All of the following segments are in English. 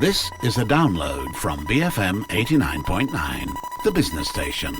This is a download from BFM 89.9, the business station.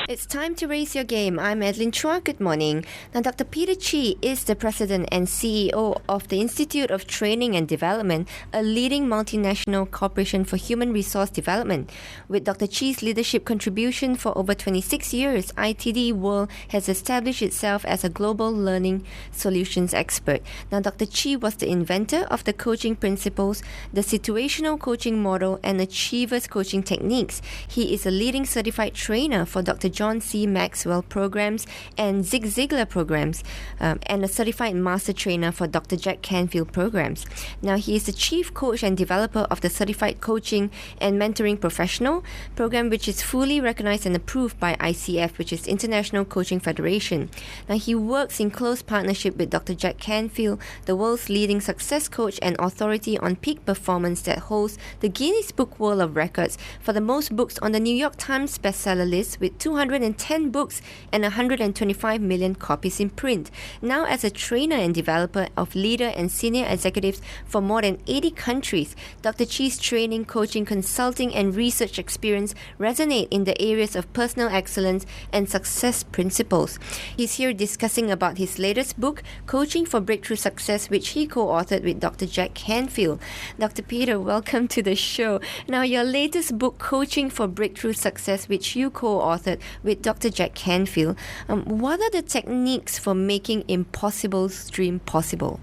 It's time to raise your game. I'm Madeline Chua. Good morning. Now, Dr. Peter Chee is the President and CEO of the Institute of Training and Development, a leading multinational corporation for human resource development. With Dr. Chee's leadership contribution for over 26 years, ITD World has established itself as a global learning solutions expert. Now, Dr. Chee was the inventor of the coaching principles, the situational coaching model, and achievers coaching techniques. He is a leading certified trainer for Dr. John C. Maxwell programs and Zig Ziglar programs, and a certified master trainer for Dr. Jack Canfield programs. Now, he is the chief coach and developer of the Certified Coaching and Mentoring Professional program, which is fully recognized and approved by ICF, which is International Coaching Federation. Now, he works in close partnership with Dr. Jack Canfield, the world's leading success coach and authority on peak performance that holds the Guinness Book World of Records for the most books on the New York Times bestseller list, with 210 books and 125 million copies in print. Now, as a trainer and developer of leader and senior executives for more than 80 countries, Dr. Chee's training, coaching, consulting, and research experience resonate in the areas of personal excellence and success principles. He's here discussing about his latest book, Coaching for Breakthrough Success, which he co-authored with Dr. Jack Canfield. Dr. Peter, welcome to the show. Now, your latest book, Coaching for Breakthrough Success, which you co-authored with Dr. Jack Canfield, what are the techniques for making impossibles dream possible?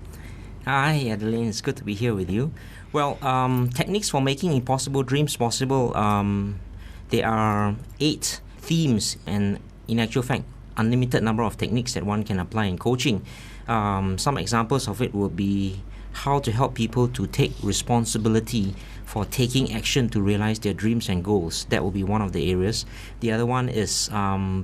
Hi, Adeline. It's good to be here with you. Well, techniques for making impossible dreams possible, there are 8 themes and, in actual fact, unlimited number of techniques that one can apply in coaching. Some examples of it would be how to help people to take responsibility for taking action to realize their dreams and goals. That will be one of the areas. The other one is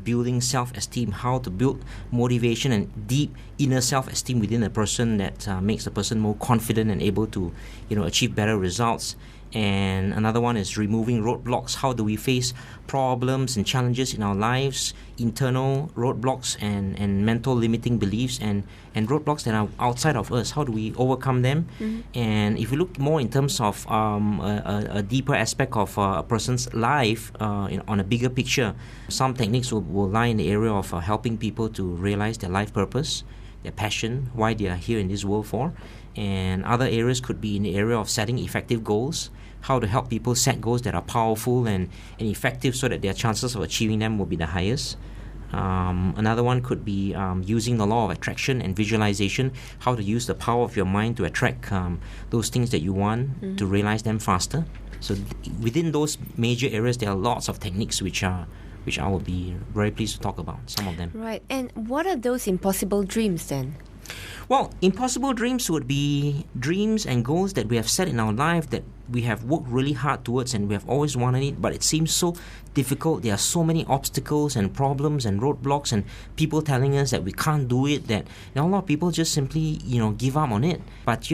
building self-esteem, how to build motivation and deep inner self-esteem within a person that makes a person more confident and able to, achieve better results. And another one is removing roadblocks. How do we face problems and challenges in our lives, internal roadblocks and mental limiting beliefs and roadblocks that are outside of us? How do we overcome them? Mm-hmm. And if we look more in terms of a deeper aspect of a person's life, on a bigger picture, some techniques will lie in the area of helping people to realize their life purpose, their passion, why they are here in this world for. And other areas could be in the area of setting effective goals, how to help people set goals that are powerful and effective so that their chances of achieving them will be the highest. Another one could be using the law of attraction and visualization, how to use the power of your mind to attract those things that you want, to realize them faster. So within those major areas, there are lots of techniques which I will be very pleased to talk about, some of them. Right. And what are those impossible dreams then? Well, impossible dreams would be dreams and goals that we have set in our life that we have worked really hard towards and we have always wanted it, but it seems so difficult. There are so many obstacles and problems and roadblocks and people telling us that we can't do it, that a lot of people just simply, give up on it. But,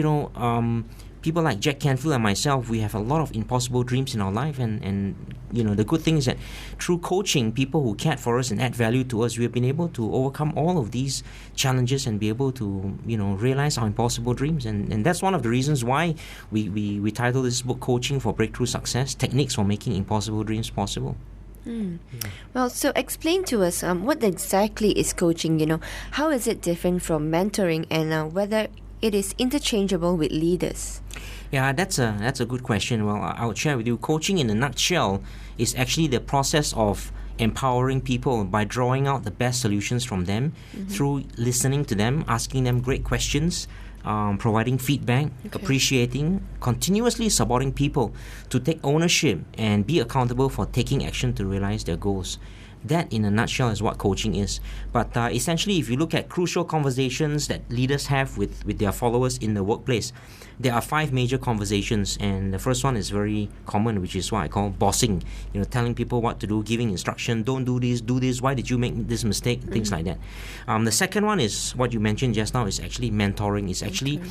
people like Jack Canfield and myself, we have a lot of impossible dreams in our life, and the good thing is that through coaching people who cared for us and add value to us, we have been able to overcome all of these challenges and be able to realize our impossible dreams, and that's one of the reasons why we titled this book Coaching for Breakthrough Success, Techniques for Making Impossible Dreams Possible. Well, so explain to us what exactly is coaching, how is it different from mentoring, and whether it is interchangeable with leaders? Yeah, that's a good question. Well, I would share with you, coaching in a nutshell is actually the process of empowering people by drawing out the best solutions from them through listening to them, asking them great questions, providing feedback, appreciating, continuously supporting people to take ownership and be accountable for taking action to realize their goals. That, in a nutshell, is what coaching is. But essentially, if you look at crucial conversations that leaders have with their followers in the workplace, there are 5 major conversations, and the first one is very common, which is what I call bossing. Telling people what to do, giving instruction, don't do this, why did you make this mistake, things like that. The second one is what you mentioned just now, is actually mentoring. It's actually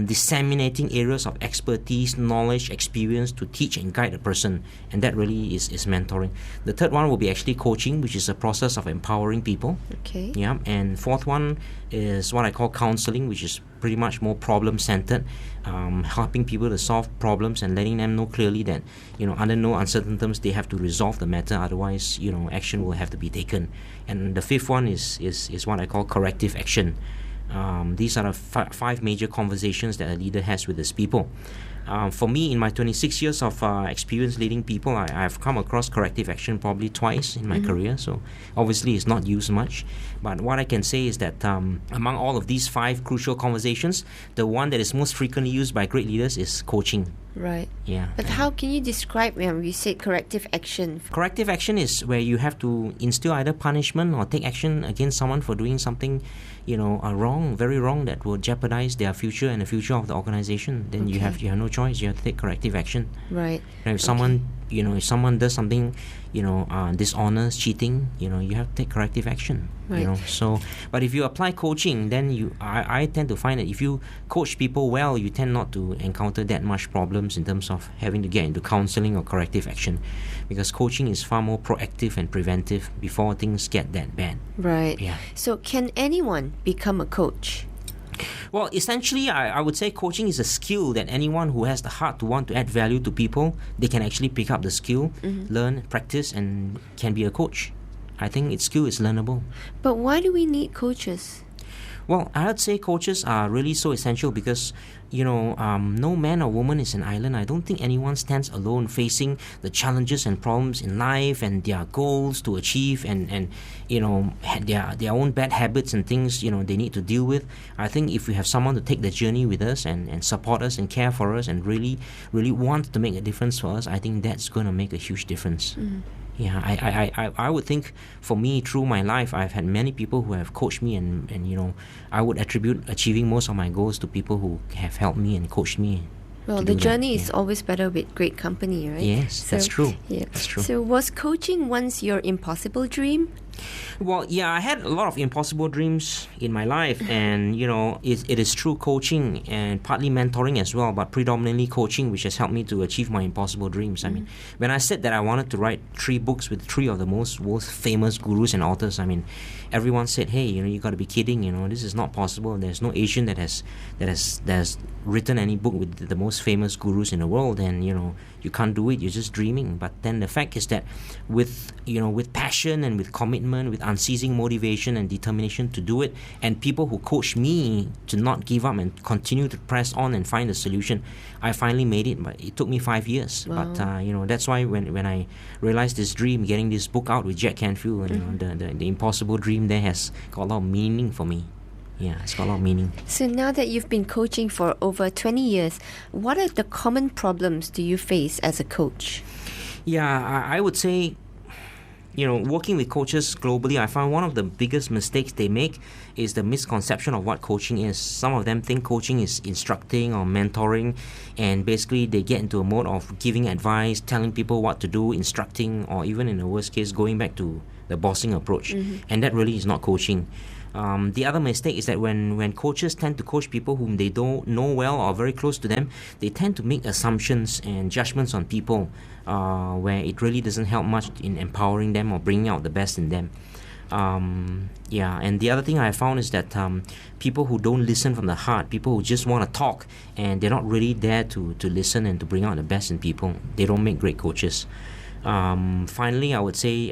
disseminating areas of expertise, knowledge, experience to teach and guide a person, and that really is mentoring. The third one will be actually coaching, leading, which is a process of empowering people. Okay. Yeah, and fourth one is what I call counseling, which is pretty much more problem-centered, helping people to solve problems and letting them know clearly that, under no uncertain terms they have to resolve the matter. Otherwise, action will have to be taken. And the fifth one is what I call corrective action. These are the five major conversations that a leader has with his people. For me, in my 26 years of experience leading people, I've come across corrective action probably twice in my career, so obviously it's not used much. But what I can say is that among all of these five crucial conversations, the one that is most frequently used by great leaders is coaching. Right. Yeah. But how can you describe when you said corrective action? Corrective action is where you have to instill either punishment or take action against someone for doing something, wrong, very wrong, that will jeopardize their future and the future of the organization. Then you have no choice. You have to take corrective action. Right. If someone does something, dishonest, cheating, you have to take corrective action. Right. So, but if you apply coaching, then I tend to find that if you coach people well, you tend not to encounter that much problems in terms of having to get into counseling or corrective action, because coaching is far more proactive and preventive before things get that bad. Right. Yeah. So can anyone become a coach? Well, essentially, I would say coaching is a skill that anyone who has the heart to want to add value to people, they can actually pick up the skill, learn, practice, and can be a coach. I think its skill is learnable. But why do we need coaches? Well, I would say coaches are really so essential because, no man or woman is an island. I don't think anyone stands alone facing the challenges and problems in life and their goals to achieve and their own bad habits and things, they need to deal with. I think if we have someone to take the journey with us and support us and care for us and really, really want to make a difference for us, I think that's going to make a huge difference. Yeah, I would think for me, through my life, I've had many people who have coached me and I would attribute achieving most of my goals to people who have helped me and coached me. Well, the journey is always better with great company, right? Yes, that's true. Yeah. That's true. So was coaching once your impossible dream? Well, yeah, I had a lot of impossible dreams in my life, and it is through coaching and partly mentoring as well, but predominantly coaching, which has helped me to achieve my impossible dreams. I mean, when I said that I wanted to write 3 books with 3 of the most famous gurus and authors, I mean, everyone said, "Hey, you got to be kidding! This is not possible. There's no Asian that has written any book with the most famous gurus in the world, and you can't do it. You're just dreaming." But then the fact is that with passion and with commitment, with unceasing motivation and determination to do it, and people who coached me to not give up and continue to press on and find a solution, I finally made it. But it took me 5 years. Wow. But that's why when I realized this dream, getting this book out with Jack Canfield, the impossible dream there has got a lot of meaning for me. Yeah, it's got a lot of meaning. So now that you've been coaching for over 20 years, what are the common problems do you face as a coach? Yeah, I would say, working with coaches globally, I find one of the biggest mistakes they make is the misconception of what coaching is. Some of them think coaching is instructing or mentoring, and basically they get into a mode of giving advice, telling people what to do, instructing, or even in the worst case, going back to the bossing approach. And that really is not coaching. The other mistake is that when coaches tend to coach people whom they don't know well or very close to them, they tend to make assumptions and judgments on people where it really doesn't help much in empowering them or bringing out the best in them. And the other thing I found is that people who don't listen from the heart, people who just want to talk and they're not really there to listen and to bring out the best in people, they don't make great coaches. Finally, I would say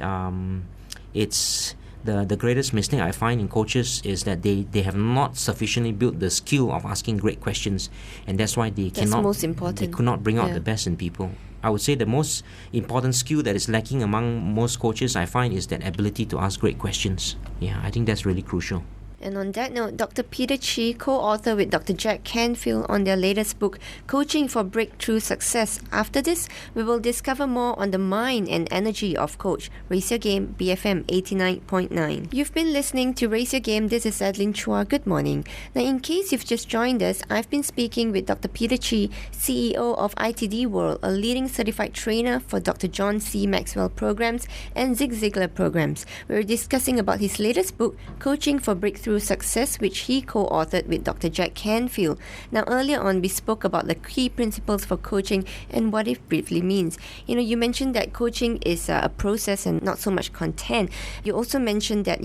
it's the greatest mistake I find in coaches is that they have not sufficiently built the skill of asking great questions, and that's why they could not bring out the best in people. I would say the most important skill that is lacking among most coaches I find is that ability to ask great questions. Yeah, I think that's really crucial. And on that note, Dr. Peter Chee, co-author with Dr. Jack Canfield on their latest book, Coaching for Breakthrough Success. After this, we will discover more on the mind and energy of coach. Raise Your Game, BFM 89.9. You've been listening to Raise Your Game. This is Adeline Chua. Good morning. Now, in case you've just joined us, I've been speaking with Dr. Peter Chee, CEO of ITD World, a leading certified trainer for Dr. John C. Maxwell programs and Zig Ziglar programs. We're discussing about his latest book, Coaching for Breakthrough Breakthrough Success, which he co-authored with Dr. Jack Canfield. Now, earlier on, we spoke about the key principles for coaching and what it briefly means. You mentioned that coaching is a process and not so much content. You also mentioned that,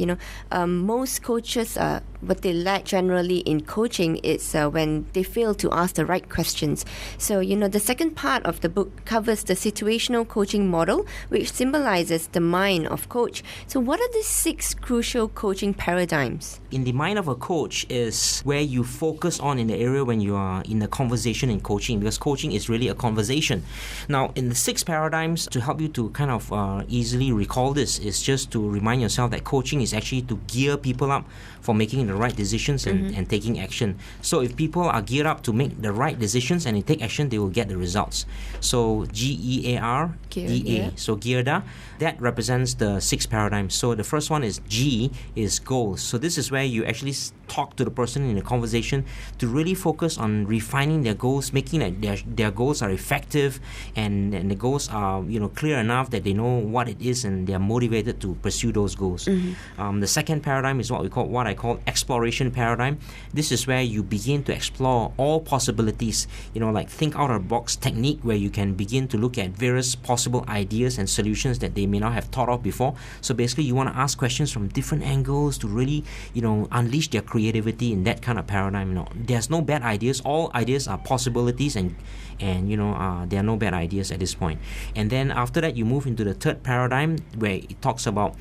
most coaches, what they lack generally in coaching is when they fail to ask the right questions. So, the second part of the book covers the situational coaching model, which symbolizes the mind of coach. So what are the 6 crucial coaching paradigms? In the mind of a coach is where you focus on in the area when you are in a conversation in coaching, because coaching is really a conversation. Now, in the 6 paradigms, to help you to kind of easily recall this, is just to remind yourself that coaching is actually to gear people up for making the right decisions and taking action. So if people are geared up to make the right decisions and they take action, they will get the results. So GEAR, DA. So geared up, that represents the 6 paradigms. So the first one is G, is goals. So this is where you actually talk to the person in a conversation to really focus on refining their goals, making that their goals are effective and the goals are clear enough that they know what it is and they are motivated to pursue those goals. The second paradigm is what I call exploration paradigm. This is where you begin to explore all possibilities, like think out of the box technique, where you can begin to look at various possible ideas and solutions that they may not have thought of before. So basically you want to ask questions from different angles to really unleash their creativity in that kind of paradigm. There's no bad ideas. All ideas are possibilities, and there are no bad ideas at this point. And then after that you move into the third paradigm, where it talks about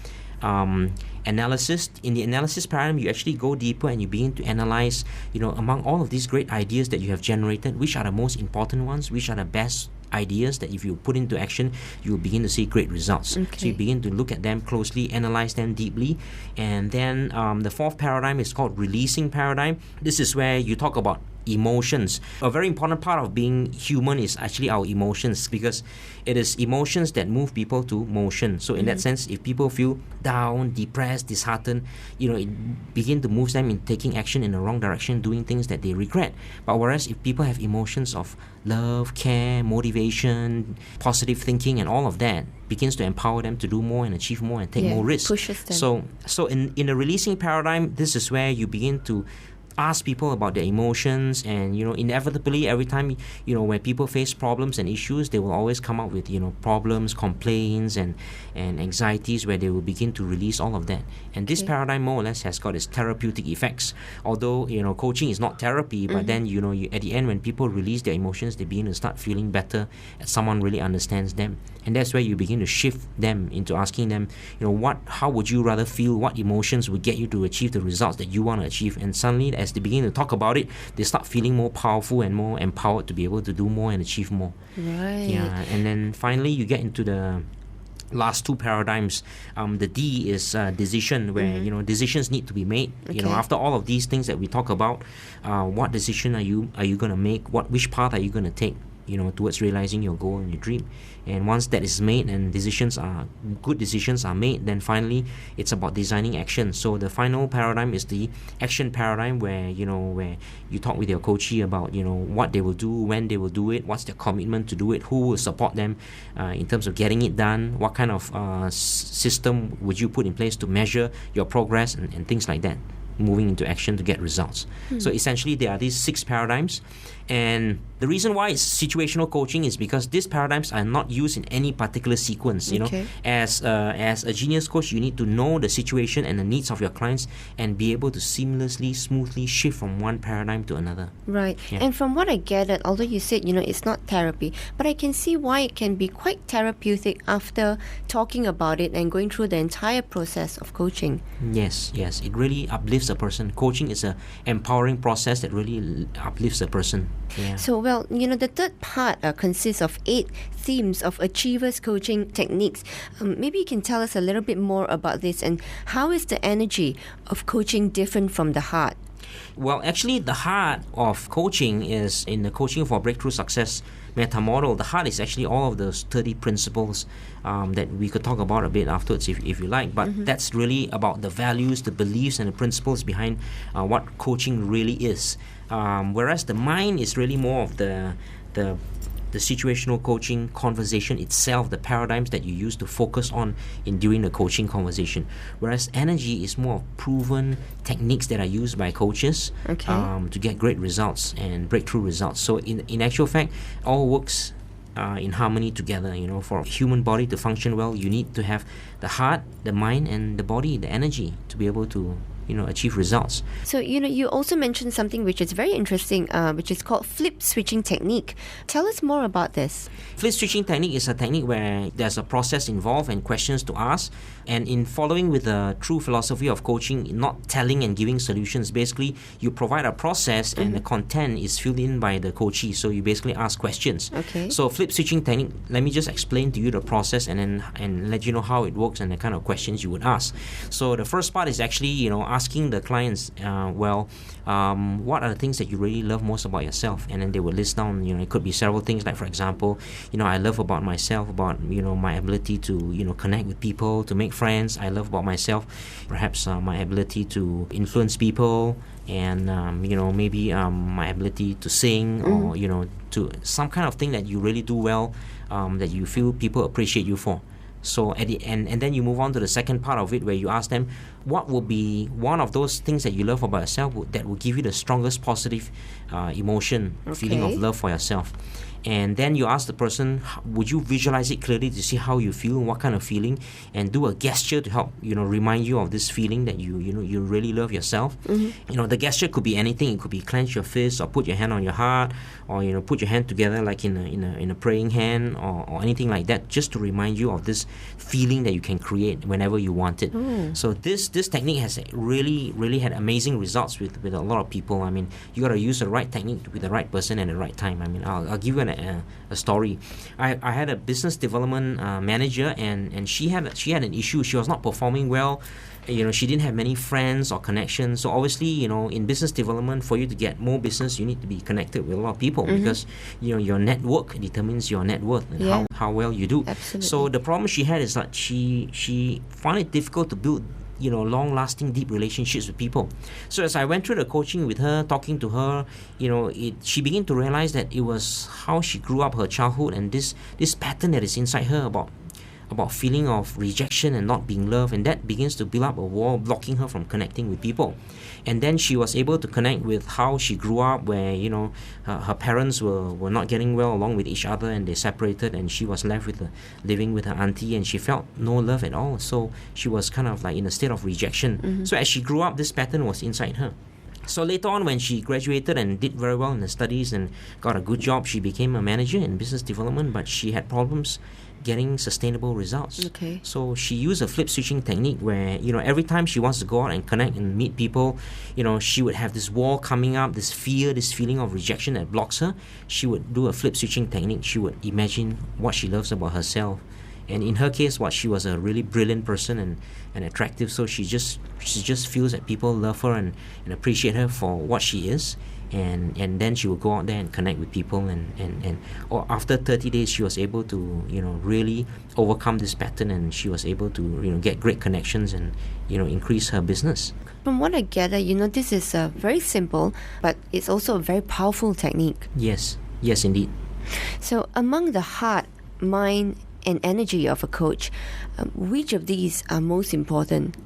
analysis. In the analysis paradigm, you actually go deeper and you begin to analyze, among all of these great ideas that you have generated, which are the most important ones, which are the best ideas that if you put into action, you will begin to see great results. Okay. So you begin to look at them closely, analyze them deeply. And then the fourth paradigm is called releasing paradigm. This is where you talk about emotions. A very important part of being human is actually our emotions, because it is emotions that move people to motion. So in that sense, if people feel down, depressed, disheartened, it begin to move them in taking action in the wrong direction, doing things that they regret. But whereas if people have emotions of love, care, motivation, positive thinking, and all of that, begins to empower them to do more and achieve more and take more risks. Pushes them. So in the releasing paradigm, this is where you begin to ask people about their emotions, and inevitably every time when people face problems and issues, they will always come up with problems, complaints, and anxieties, where they will begin to release all of that. And this paradigm more or less has got its therapeutic effects. Although coaching is not therapy, but then at the end, when people release their emotions, they begin to start feeling better, as someone really understands them. And that's where you begin to shift them into asking them, how would you rather feel? What emotions would get you to achieve the results that you want to achieve? And suddenly, as they begin to talk about it, they start feeling more powerful and more empowered to be able to do more and achieve more. Right. Yeah. And then finally, you get into the last 2 paradigms. The D is decision, where decisions need to be made. Okay. After all of these things that we talk about, what decision are you going to make? Which path are you going to take? Towards realizing your goal and your dream. And once that is made and good decisions are made, then finally it's about designing action. So the final paradigm is the action paradigm, where you talk with your coachee about what they will do, when they will do it, what's their commitment to do it, who will support them in terms of getting it done, what kind of system would you put in place to measure your progress, and things like that, moving into action to get results. So essentially there are these 6 paradigms, and the reason why it's situational coaching is because these paradigms are not used in any particular sequence. As a genius coach, you need to know the situation and the needs of your clients and be able to seamlessly, smoothly shift from one paradigm to another. Right. Yeah. And from what I gathered, although you said it's not therapy, but I can see why it can be quite therapeutic after talking about it and going through the entire process of coaching. Yes, it really uplifts a person. Coaching is a empowering process that really uplifts a person. Yeah. So, the third part consists of 8 themes of achievers coaching techniques. Maybe you can tell us a little bit more about this, and how is the energy of coaching different from the heart? Well, actually, the heart of coaching is in the Coaching for Breakthrough Success meta model. The heart is actually all of those 30 principles that we could talk about a bit afterwards if you like. But that's really about the values, the beliefs, and the principles behind what coaching really is. Whereas the mind is really more of the the situational coaching conversation itself, the paradigms that you use to focus on in during the coaching conversation. Whereas energy is more of proven techniques that are used by coaches to get great results and breakthrough results. So in actual fact, all works in harmony together. For a human body to function well, you need to have the heart, the mind, and the body, the energy to be able to achieve results. So, you also mentioned something which is very interesting, which is called flip switching technique. Tell us more about this. Flip switching technique is a technique where there's a process involved and questions to ask. And in following with the true philosophy of coaching, not telling and giving solutions, basically you provide a process and the content is filled in by the coachee. So you basically ask questions. Okay. So flip switching technique, let me just explain to you the process and let you know how it works and the kind of questions you would ask. So the first part is actually, asking the clients, what are the things that you really love most about yourself? And then they will list down, it could be several things, like for example, I love about myself, about, my ability to, connect with people, to make friends. I love about myself, perhaps my ability to influence people, and, maybe my ability to sing, or, to some kind of thing that you really do well, that you feel people appreciate you for. So at the end, and then you move on to the second part of it, where you ask them, what will be one of those things that you love about yourself that will give you the strongest positive emotion, feeling of love for yourself. And then you ask the person, would you visualize it clearly to see how you feel, what kind of feeling, and do a gesture to help remind you of this feeling that you really love yourself. The gesture could be anything. It could be clench your fist, or put your hand on your heart, or put your hand together like in a praying hand, or anything like that, just to remind you of this feeling that you can create whenever you want it. So this technique has really had amazing results with a lot of people. I mean, you got to use the right technique with the right person at the right time. I mean, I'll give you a story. I had a business development manager, and she had an issue. She was not performing well. She didn't have many friends or connections. So obviously, in business development, for you to get more business, you need to be connected with a lot of people, because your network determines your net worth and how well you do. Absolutely. So the problem she had is that she found it difficult to build long-lasting, deep relationships with people. So as I went through the coaching with her, talking to her, she began to realize that it was how she grew up, her childhood, and this pattern that is inside her about feeling of rejection and not being loved, and that begins to build up a wall blocking her from connecting with people. And then she was able to connect with how she grew up, where her parents were not getting well along with each other, and they separated, and she was left with living with her auntie, and she felt no love at all. So she was kind of like in a state of rejection. So as she grew up, this pattern was inside her. So later on, when she graduated and did very well in her studies and got a good job, she became a manager in business development, but she had problems getting sustainable results. Okay. So she used a flip switching technique where, every time she wants to go out and connect and meet people, she would have this wall coming up, this fear, this feeling of rejection that blocks her. She would do a flip switching technique. She would imagine what she loves about herself. And in her case, she was a really brilliant person and attractive, so she just feels that people love her and appreciate her for what she is. And then she would go out there and connect with people, and or after 30 days she was able to really overcome this pattern, and she was able to get great connections and increase her business. From what I gather, this is very simple, but it's also a very powerful technique. Yes indeed. So among the heart, mind, and energy of a coach, which of these are most important?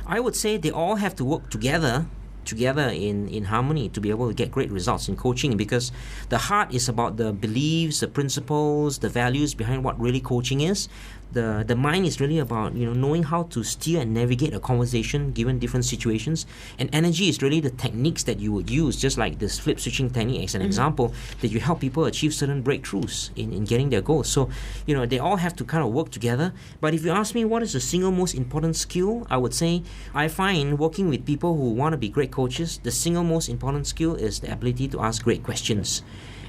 I would say they all have to work together in harmony to be able to get great results in coaching, because the heart is about the beliefs, the principles, the values behind what really coaching is. The mind is really about knowing how to steer and navigate a conversation given different situations, and energy is really the techniques that you would use, just like this flip switching technique as an example, that you help people achieve certain breakthroughs in getting their goals. So they all have to kind of work together. But if you ask me what is the single most important skill, I would say I find working with people who want to be great coaches, the single most important skill is the ability to ask great questions.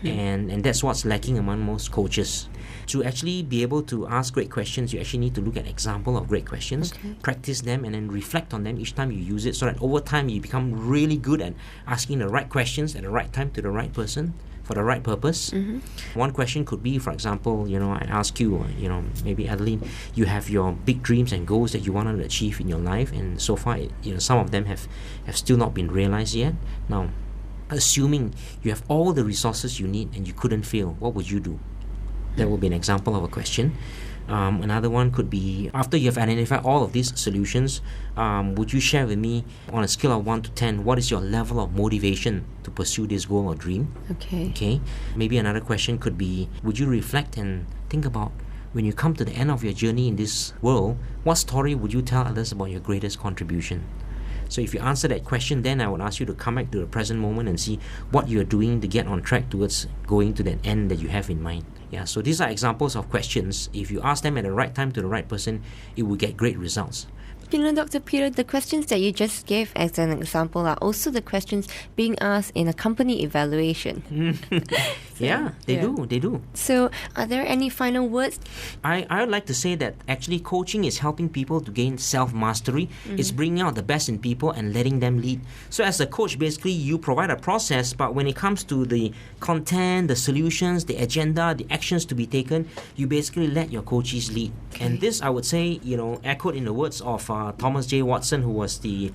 And that's what's lacking among most coaches. To actually be able to ask great questions, you actually need to look at example of great questions, practice them, and then reflect on them each time you use it, so that over time you become really good at asking the right questions at the right time to the right person for the right purpose. One question could be, for example, I ask you, maybe Adeline, you have your big dreams and goals that you want to achieve in your life, and so far, some of them have still not been realized yet. Now, assuming you have all the resources you need and you couldn't fail, what would you do? That would be an example of a question. Another one could be, after you have identified all of these solutions, would you share with me, on a scale of 1 to 10, what is your level of motivation to pursue this goal or dream? Okay. Maybe another question could be, would you reflect and think about, when you come to the end of your journey in this world, what story would you tell others about your greatest contribution? So if you answer that question, then I would ask you to come back to the present moment and see what you're doing to get on track towards going to that end that you have in mind. Yeah, so these are examples of questions. If you ask them at the right time to the right person, it will get great results. You know, Dr. Peter, the questions that you just gave as an example are also the questions being asked in a company evaluation. Yeah, they do. So, are there any final words? I would like to say that actually coaching is helping people to gain self-mastery. It's bringing out the best in people and letting them lead. So as a coach, basically you provide a process, but when it comes to the content, the solutions, the agenda, the actions to be taken, you basically let your coaches lead. And this, I would say, echoed in the words of Thomas J. Watson, who was the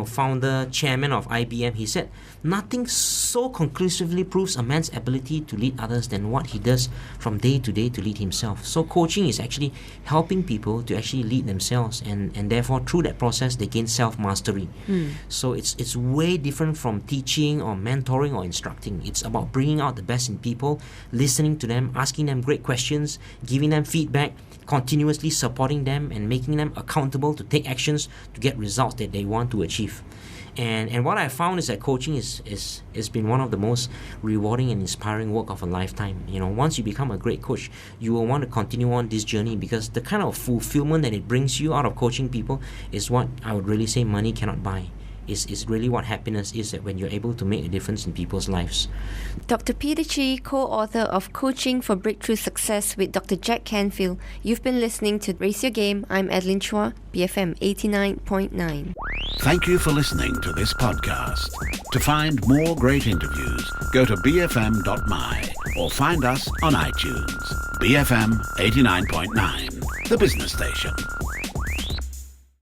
founder, chairman of IBM. He said, nothing so conclusively proves a man's ability to lead others than what he does from day to day to lead himself. So coaching is actually helping people to actually lead themselves, and therefore through that process they gain self-mastery. So it's way different from teaching or mentoring or instructing. It's about bringing out the best in people, listening to them, asking them great questions, giving them feedback, continuously supporting them and making them accountable to take actions to get results that they want to achieve. And what I found is that coaching is been one of the most rewarding and inspiring work of a lifetime. Once you become a great coach, you will want to continue on this journey, because the kind of fulfillment that it brings you out of coaching people is what I would really say money cannot buy. Is really what happiness is, that when you're able to make a difference in people's lives. Dr. Peter Chee, co-author of Coaching for Breakthrough Success with Dr. Jack Canfield. You've been listening to Raise Your Game. I'm Adeline Chua, BFM 89.9. Thank you for listening to this podcast. To find more great interviews, go to bfm.my or find us on iTunes. BFM 89.9, the business station.